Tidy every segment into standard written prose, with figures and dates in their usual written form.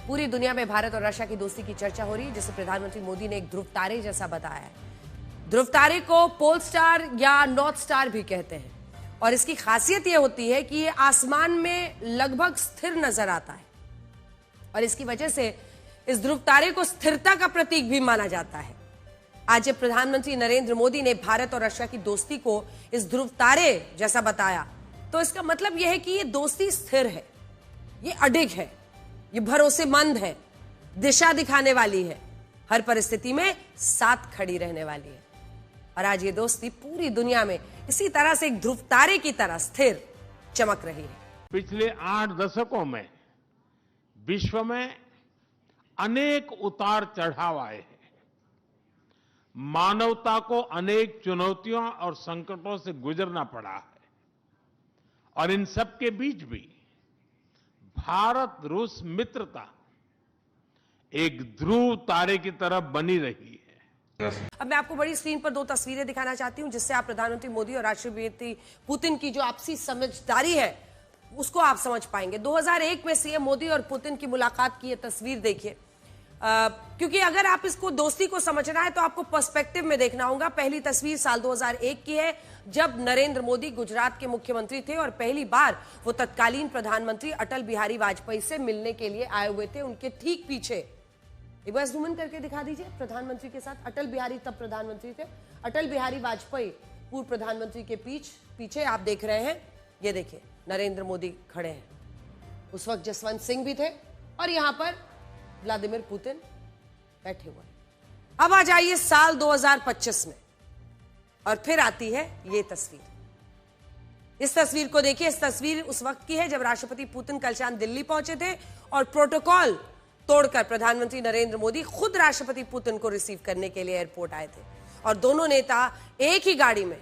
पूरी दुनिया में भारत और रशिया की दोस्ती की चर्चा हो रही है, जिसे प्रधानमंत्री मोदी ने एक ध्रुव तारे जैसा बताया है। ध्रुव तारे को पोल स्टार या नॉर्थ स्टार भी कहते हैं और इसकी खासियत यह होती है कि ये आसमान में लगभग स्थिर नजर आता है और इसकी वजह से इस ध्रुव तारे को स्थिरता का प्रतीक भी माना जाता है। आज जब प्रधानमंत्री नरेंद्र मोदी ने भारत और रशिया की दोस्ती को इस ध्रुव तारे जैसा बताया, तो इसका मतलब यह है कि ये दोस्ती स्थिर है, ये अडिग है, ये भरोसेमंद है, दिशा दिखाने वाली है, हर परिस्थिति में साथ खड़ी रहने वाली है। और आज ये दोस्ती पूरी दुनिया में इसी तरह से एक ध्रुव तारे की तरह स्थिर चमक रही है। पिछले 8 दशकों में विश्व में अनेक उतार चढ़ाव आए हैं। मानवता को अनेक चुनौतियों और संकटों से गुजरना पड़ा है और इन सब के बीच भी भारत रूस मित्रता एक ध्रुव तारे की तरह बनी रही है। अब मैं आपको बड़ी स्क्रीन पर 2 तस्वीरें दिखाना चाहती हूं, जिससे आप प्रधानमंत्री मोदी और राष्ट्रपति पुतिन की जो आपसी समझदारी है उसको आप समझ पाएंगे। 2001 में सीएम मोदी और पुतिन की मुलाकात की यह तस्वीर देखिए, क्योंकि अगर आप इसको दोस्ती को समझना है तो आपको पर्सपेक्टिव में देखना होगा। पहली तस्वीर साल 2001 की है, जब नरेंद्र मोदी गुजरात के मुख्यमंत्री थे और पहली बार वो तत्कालीन प्रधानमंत्री अटल बिहारी वाजपेयी से मिलने के लिए आए हुए थे। उनके ठीक पीछे एक बार जूम इन करके दिखा दीजिए, प्रधानमंत्री के साथ अटल बिहारी तब प्रधानमंत्री थे, अटल बिहारी वाजपेयी पूर्व प्रधानमंत्री के पीछे आप देख रहे हैं, ये देखिए नरेंद्र मोदी खड़े हैं। उस वक्त जसवंत सिंह भी थे और यहां पर व्लादिमीर पुतिन बैठे हुए। अब आ जाइए साल 2025 में और फिर आती है ये तस्वीर। इस तस्वीर को देखिए, इस तस्वीर उस वक्त की है जब राष्ट्रपति पुतिन कल शाम दिल्ली पहुंचे थे और प्रोटोकॉल तोड़कर प्रधानमंत्री नरेंद्र मोदी खुद राष्ट्रपति पुतिन को रिसीव करने के लिए एयरपोर्ट आए थे और दोनों नेता एक ही गाड़ी में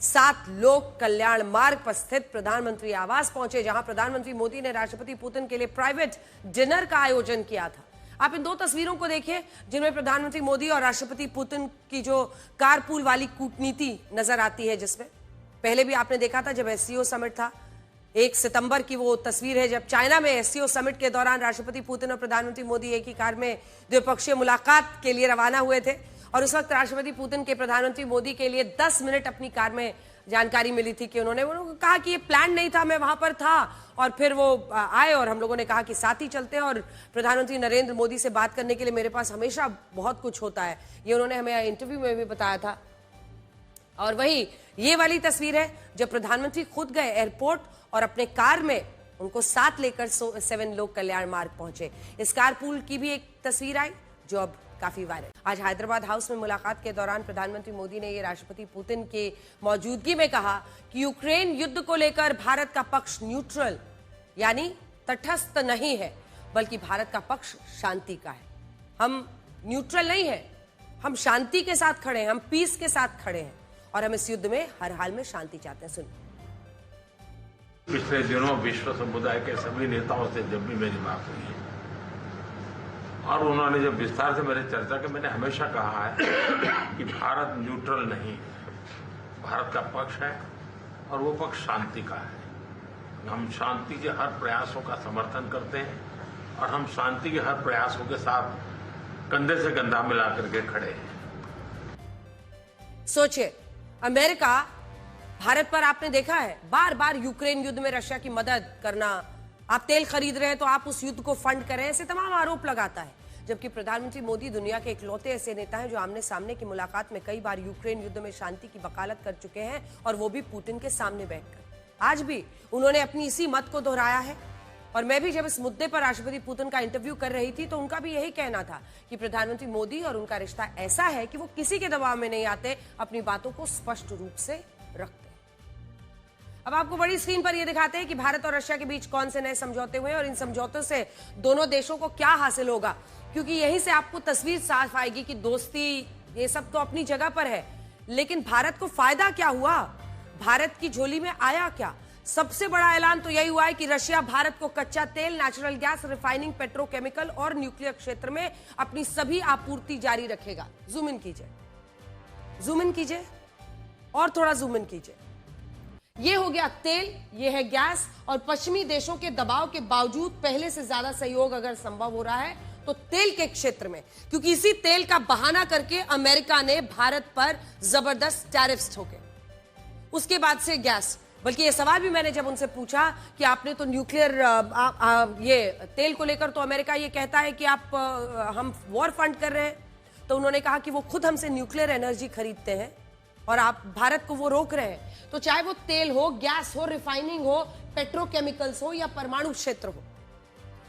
7 लोक कल्याण मार्ग पर स्थित प्रधानमंत्री आवास पहुंचे, जहां प्रधानमंत्री मोदी ने राष्ट्रपति पुतिन के लिए प्राइवेट डिनर का आयोजन किया था। आप इन 2 तस्वीरों को देखिए, जिनमें प्रधानमंत्री मोदी और राष्ट्रपति पुतिन की जो कारपूल वाली कूटनीति नजर आती है, जिसमें पहले भी आपने देखा था जब एससीओ समिट था। 1 सितंबर की वो तस्वीर है जब चाइना में एससीओ समिट के दौरान राष्ट्रपति पुतिन और प्रधानमंत्री मोदी एक ही कार में द्विपक्षीय मुलाकात के लिए रवाना हुए थे और उस वक्त राष्ट्रपति पुतिन के प्रधानमंत्री मोदी के लिए 10 मिनट अपनी कार में जानकारी मिली थी कि उन्होंने कहा कि ये प्लान नहीं था, मैं वहां पर था और फिर वो आए और हम लोगों ने कहा कि साथ ही चलते हैं और प्रधानमंत्री नरेंद्र मोदी से बात करने के लिए मेरे पास हमेशा बहुत कुछ होता है, ये उन्होंने हमें इंटरव्यू में भी बताया था। और वही ये वाली तस्वीर है जब प्रधानमंत्री खुद गए एयरपोर्ट और अपने कार में उनको साथ लेकर 7 लोक कल्याण मार्ग पहुंचे। इस कारपूल की भी एक तस्वीर आई जो अब काफी वायरल। आज हैदराबाद हाउस में मुलाकात के दौरान प्रधानमंत्री मोदी ने ये राष्ट्रपति पुतिन के मौजूदगी में कहा कि यूक्रेन युद्ध को लेकर भारत का पक्ष न्यूट्रल यानी तटस्थ नहीं है, बल्कि भारत का पक्ष शांति का है। हम न्यूट्रल नहीं है, हम शांति के साथ खड़े हैं, हम पीस के साथ खड़े हैं और हम इस युद्ध में हर हाल में शांति चाहते हैं। सुनिए। पिछले दिनों विश्व समुदाय के सभी नेताओं से जब भी मेरी बात हुई है और उन्होंने जब विस्तार से मेरे चर्चा की, मैंने हमेशा कहा है कि भारत न्यूट्रल नहीं है, भारत का पक्ष है और वो पक्ष शांति का है। हम शांति के हर प्रयासों का समर्थन करते हैं और हम शांति के हर प्रयासों के साथ कंधे से कंधा मिला करके खड़े हैं। सोचिए, अमेरिका भारत पर आपने देखा है बार बार यूक्रेन युद्ध में रशिया की मदद करना, आप तेल खरीद रहे हैं तो आप उस युद्ध को फंड करें, ऐसे तमाम आरोप लगाता है। जबकि प्रधानमंत्री मोदी दुनिया के इकलौते ऐसे नेता हैं जो आमने सामने की मुलाकात में कई बार यूक्रेन युद्ध में शांति की वकालत कर चुके हैं और वो भी पुतिन के सामने बैठकर। आज भी उन्होंने अपनी इसी मत को दोहराया है और मैं भी जब इस मुद्दे पर राष्ट्रपति पुतिन का इंटरव्यू कर रही थी तो उनका भी यही कहना था कि प्रधानमंत्री मोदी और उनका रिश्ता ऐसा है कि वो किसी के दबाव में नहीं आते, अपनी बातों को स्पष्ट रूप से रखते। अब आपको बड़ी स्क्रीन पर यह दिखाते हैं कि भारत और रशिया के बीच कौन से नए समझौते हुए और इन समझौतों से दोनों देशों को क्या हासिल होगा, क्योंकि यहीं से आपको तस्वीर साफ आएगी कि दोस्ती ये सब तो अपनी जगह पर है, लेकिन भारत को फायदा क्या हुआ, भारत की झोली में आया क्या। सबसे बड़ा ऐलान तो यही हुआ है कि रशिया भारत को कच्चा तेल, नेचुरल गैस, रिफाइनिंग, पेट्रोकेमिकल और न्यूक्लियर क्षेत्र में अपनी सभी आपूर्ति जारी रखेगा। जूम इन कीजिए और थोड़ा जूम इन कीजिए। ये हो गया तेल, ये है गैस, और पश्चिमी देशों के दबाव के बावजूद पहले से ज्यादा सहयोग अगर संभव हो रहा है तो तेल के क्षेत्र में, क्योंकि इसी तेल का बहाना करके अमेरिका ने भारत पर जबरदस्त टैरिफ्स ठोके। उसके बाद से गैस, बल्कि ये सवाल भी मैंने जब उनसे पूछा कि आपने तो न्यूक्लियर ये तेल को लेकर तो अमेरिका ये कहता है कि आप हम वॉर फंड कर रहे हैं, तो उन्होंने कहा कि वो खुद हमसे न्यूक्लियर एनर्जी खरीदते हैं और आप भारत को वो रोक रहे हैं। तो चाहे वो तेल हो, गैस हो, रिफाइनिंग हो, पेट्रोकेमिकल्स हो या परमाणु क्षेत्र हो,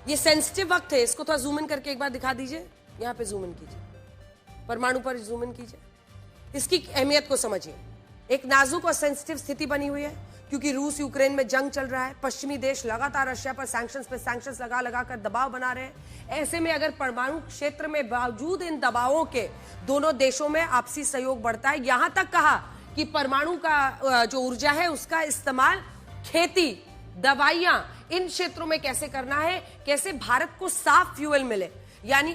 ये सेंसिटिव वक्त है। इसको थोड़ा जूम इन करके एक बार दिखा दीजिए, यहां पे जूम इन कीजिए, परमाणु पर जूम इन कीजिए, इसकी अहमियत को समझिए। एक नाजुक और सेंसिटिव स्थिति बनी हुई है क्योंकि रूस यूक्रेन में जंग चल रहा है, पश्चिमी देश लगातार रशिया पर सैंक्शंस पे सैंक्शंस लगा लगा कर दबाव बना रहे हैं। ऐसे में अगर परमाणु क्षेत्र में बावजूद इन दबावों के दोनों देशों में आपसी सहयोग बढ़ता है, यहां तक कहा कि परमाणु का जो ऊर्जा है उसका इस्तेमाल खेती, दवाइयां, इन क्षेत्रों में कैसे करना है, कैसे भारत को साफ फ्यूल मिले, यानी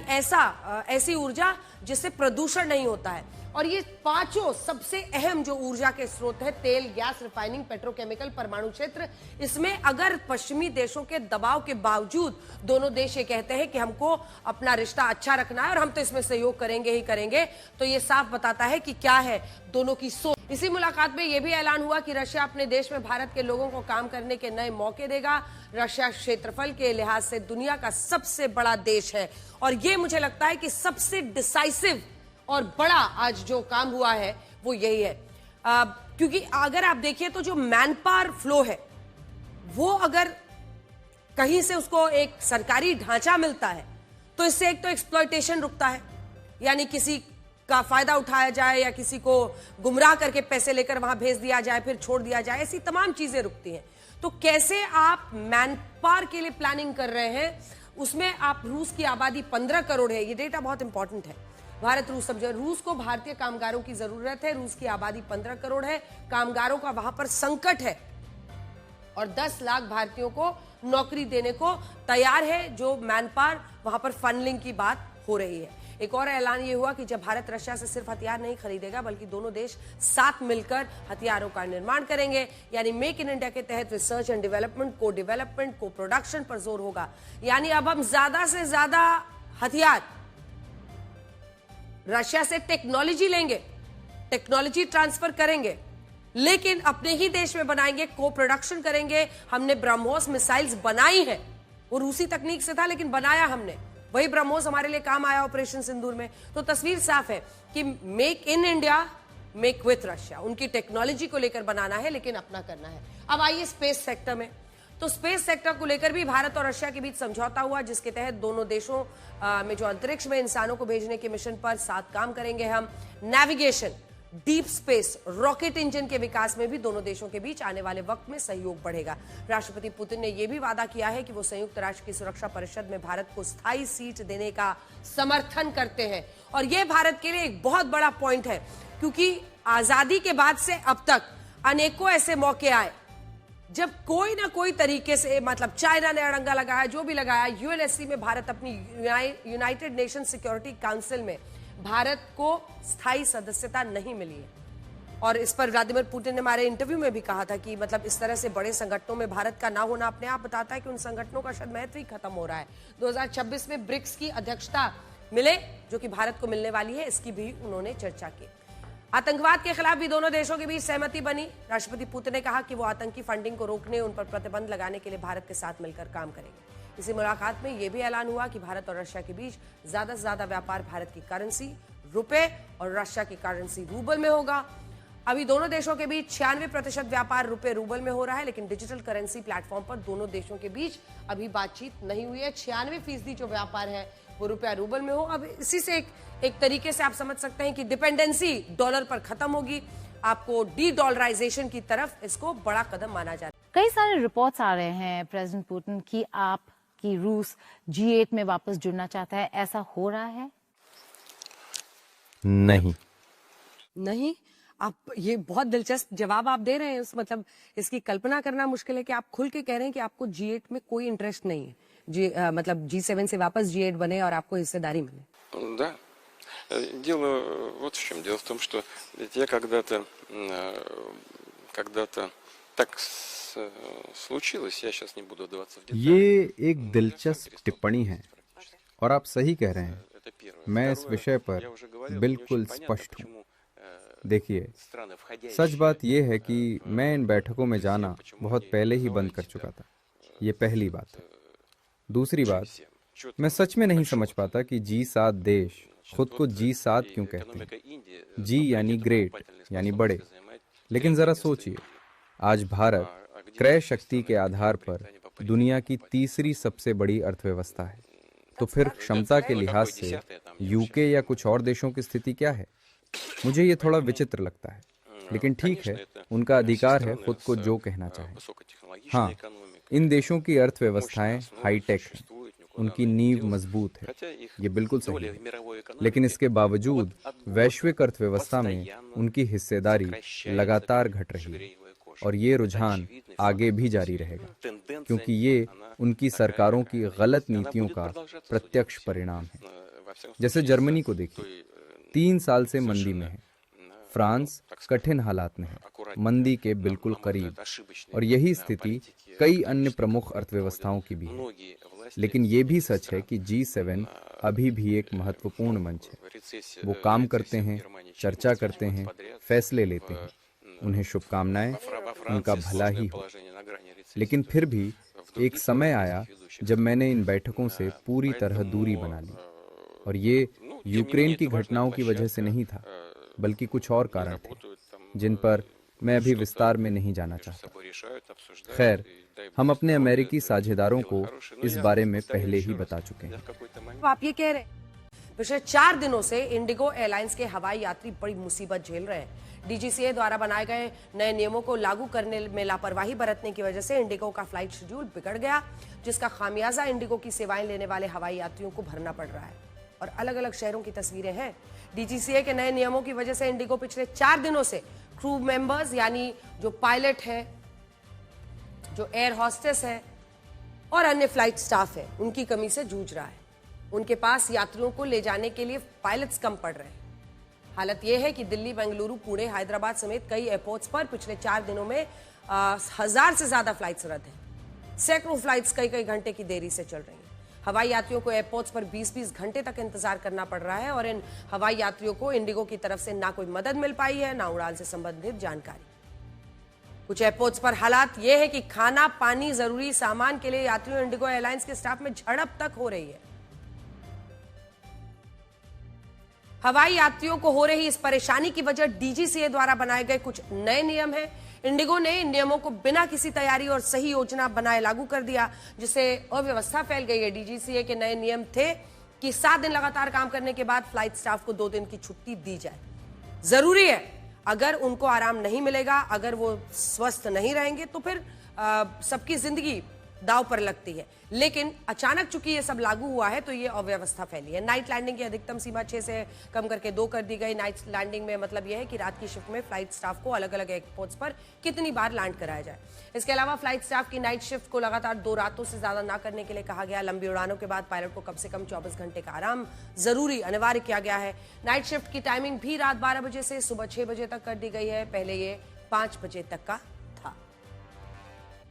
ऐसी ऊर्जा जिससे प्रदूषण नहीं होता है। और ये पांचों सबसे अहम जो ऊर्जा के स्रोत है, तेल, गैस, रिफाइनिंग, पेट्रोकेमिकल, परमाणु क्षेत्र, इसमें अगर पश्चिमी देशों के दबाव के बावजूद दोनों देश ये कहते हैं कि हमको अपना रिश्ता अच्छा रखना है और हम तो इसमें सहयोग करेंगे ही करेंगे, तो ये साफ बताता है कि क्या है दोनों की सोच। इसी मुलाकात में यह भी ऐलान हुआ कि रशिया अपने देश में भारत के लोगों को काम करने के नए मौके देगा। रशिया क्षेत्रफल के लिहाज से दुनिया का सबसे बड़ा देश है और ये मुझे लगता है कि सबसे डिसाइसिव और बड़ा आज जो काम हुआ है वो यही है, क्योंकि अगर आप देखिए तो जो मैन पावर फ्लो है वो अगर कहीं से उसको एक सरकारी ढांचा मिलता है तो इससे एक तो एक्सप्लॉयटेशन रुकता है, यानी किसी का फायदा उठाया जाए या किसी को गुमराह करके पैसे लेकर वहां भेज दिया जाए फिर छोड़ दिया जाए, ऐसी तमाम चीजें रुकती हैं। तो कैसे आप मैन पावर के लिए प्लानिंग कर रहे हैं, उसमें आप रूस की आबादी 15 करोड़ है, ये डेटा बहुत इंपॉर्टेंट है। भारत रूस समझे, रूस को भारतीय कामगारों की जरूरत है, रूस की आबादी 15 करोड़ है, कामगारों का वहां पर संकट है और 10 लाख भारतीयों को नौकरी देने को तैयार है, जो मैन पावर वहां पर फंडलिंग की बात हो रही है। एक और ऐलान ये हुआ कि जब भारत रशिया से सिर्फ हथियार नहीं खरीदेगा बल्कि दोनों देश साथ मिलकर हथियारों का निर्माण करेंगे, यानी मेक इन इंडिया के तहत रिसर्च एंड डेवलपमेंट, को डेवलपमेंट, को प्रोडक्शन पर जोर होगा। यानी अब हम ज्यादा से ज्यादा हथियार रशिया से टेक्नोलॉजी लेंगे, टेक्नोलॉजी ट्रांसफर करेंगे, लेकिन अपने ही देश में बनाएंगे, को प्रोडक्शन करेंगे। हमने ब्रह्मोस मिसाइल्स बनाई है, वो रूसी तकनीक से था लेकिन बनाया हमने, वही ब्रह्मोस हमारे लिए काम आया ऑपरेशन सिंदूर में। तो तस्वीर साफ है कि make in India, make with Russia, उनकी टेक्नोलॉजी को लेकर बनाना है लेकिन अपना करना है। अब आइए स्पेस सेक्टर में, तो स्पेस सेक्टर को लेकर भी भारत और रशिया के बीच समझौता हुआ, जिसके तहत दोनों देशों में जो अंतरिक्ष में इंसानों को भेजने के मिशन पर साथ काम करेंगे हम। Navigation, deep space, rocket engine के विकास में भी दोनों देशों के बीच आने वाले वक्त में सहयोग बढ़ेगा। राष्ट्रपति पुतिन ने यह भी वादा किया है कि वो संयुक्त राष्ट्र की सुरक्षा परिषद में भारत को स्थायी सीट देने का समर्थन करते हैं और यह भारत के लिए एक बहुत बड़ा पॉइंट है, क्योंकि आजादी के बाद से अब तक अनेकों ऐसे मौके आए जब कोई ना कोई तरीके से, मतलब चाइना ने अड़ंगा लगाया, जो भी लगाया, यूएनएससी में भारत अपनी यूनाइटेड नेशन सिक्योरिटी काउंसिल में भारत को स्थायी सदस्यता नहीं मिली है। और इस पर व्लादिमीर पुतिन ने हमारे इंटरव्यू में भी कहा था कि मतलब इस तरह से बड़े संगठनों में भारत का ना होना अपने आप बताता है कि उन संगठनों का शायद महत्व ही खत्म हो रहा है। 2026 में ब्रिक्स की अध्यक्षता मिले, जो कि भारत को मिलने वाली है, इसकी भी उन्होंने चर्चा की। आतंकवाद के खिलाफ भी दोनों देशों के बीच सहमति बनी। राष्ट्रपति पुतिन ने कहा कि वो आतंकी फंडिंग को रोकने, उन पर प्रतिबंध लगाने के लिए भारत के साथ मिलकर काम करेंगे। इसी मुलाकात में यह भी ऐलान हुआ कि भारत और रशिया के बीच ज्यादा से ज्यादा व्यापार भारत की करेंसी रुपए और रशिया की करेंसी रूबल में होगा। अभी दोनों देशों के बीच 96% व्यापार रुपए रूबल में हो रहा है, लेकिन डिजिटल करेंसी प्लेटफॉर्म पर दोनों देशों के बीच अभी बातचीत नहीं हुई है। 96% जो व्यापार है वो रुपया रूबल में हो। अब इसी से एक तरीके से आप समझ सकते हैं कि डिपेंडेंसी डॉलर पर खत्म होगी, आपको डी डॉलराइजेशन की तरफ इसको बड़ा कदम माना जाता है। कई सारे रिपोर्ट्स आ रहे हैं प्रेसिडेंट पुतिन की रूस G8 में वापस जुड़ना चाहता है, ऐसा हो रहा है? नहीं, आप ये बहुत दिलचस्प जवाब आप दे रहे हैं। मतलब इसकी कल्पना करना मुश्किल है कि आप खुल के कह रहे हैं कि आपको G8 में कोई इंटरेस्ट नहीं है, मतलब G7 से वापस G8 बने और आपको हिस्सेदारी मिले। Да. Дело вот в чем. Дело в том, что ведь я когда-то Так случилось, я сейчас не буду вдаваться в детали. ये एक दिलचस्प टिप्पणी है और आप सही कह रहे हैं। Это первое. मैं इस Второе, विषय पर я уже говорил, बिल्कुल не очень понятно, स्पष्ट हूँ। почему, देखिए, страны, वходящие, सच बात यह है कि मैं इन बैठकों में जाना बहुत पहले ही बंद कर चुका था। ये पहली बात है। दूसरी बात, मैं सच में नहीं समझ पाता कि G7 देश खुद को G7 क्यों कहते हैं। G यानी ग्रेट, यानी बड़े। लेकिन जरा सोचिए, आज भारत क्रय शक्ति के आधार पर दुनिया की तीसरी सबसे बड़ी अर्थव्यवस्था है। तो फिर क्षमता के लिहाज से यूके या कुछ और देशों की स्थिति क्या है? मुझे ये थोड़ा विचित्र लगता है, लेकिन ठीक है, उनका अधिकार है खुद को जो कहना चाहे। हाँ, इन देशों की अर्थव्यवस्थाएं हाईटेक हैं, उनकी नींव मजबूत है, ये बिल्कुल सही है। लेकिन इसके बावजूद वैश्विक अर्थव्यवस्था में उनकी हिस्सेदारी लगातार घट रही है और ये रुझान आगे भी जारी रहेगा, क्योंकि ये उनकी सरकारों की गलत नीतियों का प्रत्यक्ष परिणाम है। जैसे जर्मनी को देखिए, 3 साल से मंदी में है। फ्रांस कठिन हालात में है, मंदी के बिल्कुल करीब, और यही स्थिति कई अन्य प्रमुख अर्थव्यवस्थाओं की भी है। लेकिन ये भी सच है कि G7 अभी भी एक महत्वपूर्ण मंच है। वो काम करते हैं, चर्चा करते हैं, फैसले लेते हैं। उन्हें शुभकामनाएं, उनका भला ही हो। लेकिन फिर भी एक समय आया जब मैंने इन बैठकों से पूरी तरह दूरी बना ली, और ये यूक्रेन की घटनाओं की वजह से नहीं था, बल्कि कुछ और कारण थे जिन पर मैं अभी विस्तार में नहीं जाना चाहता। खैर, हम अपने अमेरिकी साझेदारों को इस बारे में पहले ही बता चुके हैं। तो आप ये कह रहे हैं पिछले 4 दिनों से इंडिगो एयरलाइंस के हवाई यात्री बड़ी मुसीबत झेल रहे हैं। डीजीसीए द्वारा बनाए गए नए नियमों को लागू करने में लापरवाही बरतने की वजह से इंडिगो का फ्लाइट शेड्यूल बिगड़ गया, जिसका खामियाजा इंडिगो की सेवाएं लेने वाले हवाई यात्रियों को भरना पड़ रहा है। और अलग अलग शहरों की तस्वीरें हैं। डीजीसीए के नए नियमों की वजह से इंडिगो पिछले 4 दिनों से क्रू मेंबर्स यानी जो पायलट है, जो एयर हॉस्टेस है और अन्य फ्लाइट स्टाफ है, उनकी कमी से जूझ रहा है। उनके पास यात्रियों को ले जाने के लिए पायलट्स कम पड़ रहे हैं। हालत यह है कि दिल्ली, बेंगलुरु, पुणे, हैदराबाद समेत कई एयरपोर्ट्स पर पिछले 4 दिनों में 1000 से ज्यादा फ्लाइट्स रद्द हैं। सैकड़ों फ्लाइट्स कई कई घंटे की देरी से चल रही हैं। हवाई यात्रियों को एयरपोर्ट्स पर 20-20 घंटे तक इंतजार करना पड़ रहा है और इन हवाई यात्रियों को इंडिगो की तरफ से ना कोई मदद मिल पाई है, ना उड़ान से संबंधित जानकारी। कुछ एयरपोर्ट्स पर हालात यह है कि खाना, पानी, जरूरी सामान के लिए यात्रियों इंडिगो एयरलाइंस के स्टाफ में झड़प तक हो रही है। हवाई यात्रियों को हो रही इस परेशानी की वजह डीजीसीए द्वारा बनाए गए कुछ नए नियम हैं। इंडिगो ने इन नियमों को बिना किसी तैयारी और सही योजना बनाए लागू कर दिया, जिससे अव्यवस्था फैल गई है। डीजीसीए के नए नियम थे कि 7 दिन लगातार काम करने के बाद फ्लाइट स्टाफ को 2 दिन की छुट्टी दी जाए। जरूरी है, अगर उनको आराम नहीं मिलेगा, अगर वो स्वस्थ नहीं रहेंगे तो फिर सबकी जिंदगी दाव पर लगती है। लेकिन अचानक चूंकि ये सब लागू हुआ है तो ये अव्यवस्था फैली है। नाइट लैंडिंग की अधिकतम सीमा 6 से कम करके 2 कर दी गई। नाइट लैंडिंग में मतलब यह है कि रात की शिफ्ट में फ्लाइट स्टाफ को अलग अलग एयरपोर्ट्स पर कितनी बार लैंड कराया जाए। इसके अलावा फ्लाइट स्टाफ की नाइट शिफ्ट को लगातार 2 रातों से ज्यादा ना करने के लिए कहा गया। लंबी उड़ानों के बाद पायलट को कम से कम 24 घंटे का आराम जरूरी अनिवार्य किया गया है। नाइट शिफ्ट की टाइमिंग भी रात 12 बजे से सुबह 6 बजे तक कर दी गई है। पहले ये 5 बजे तक का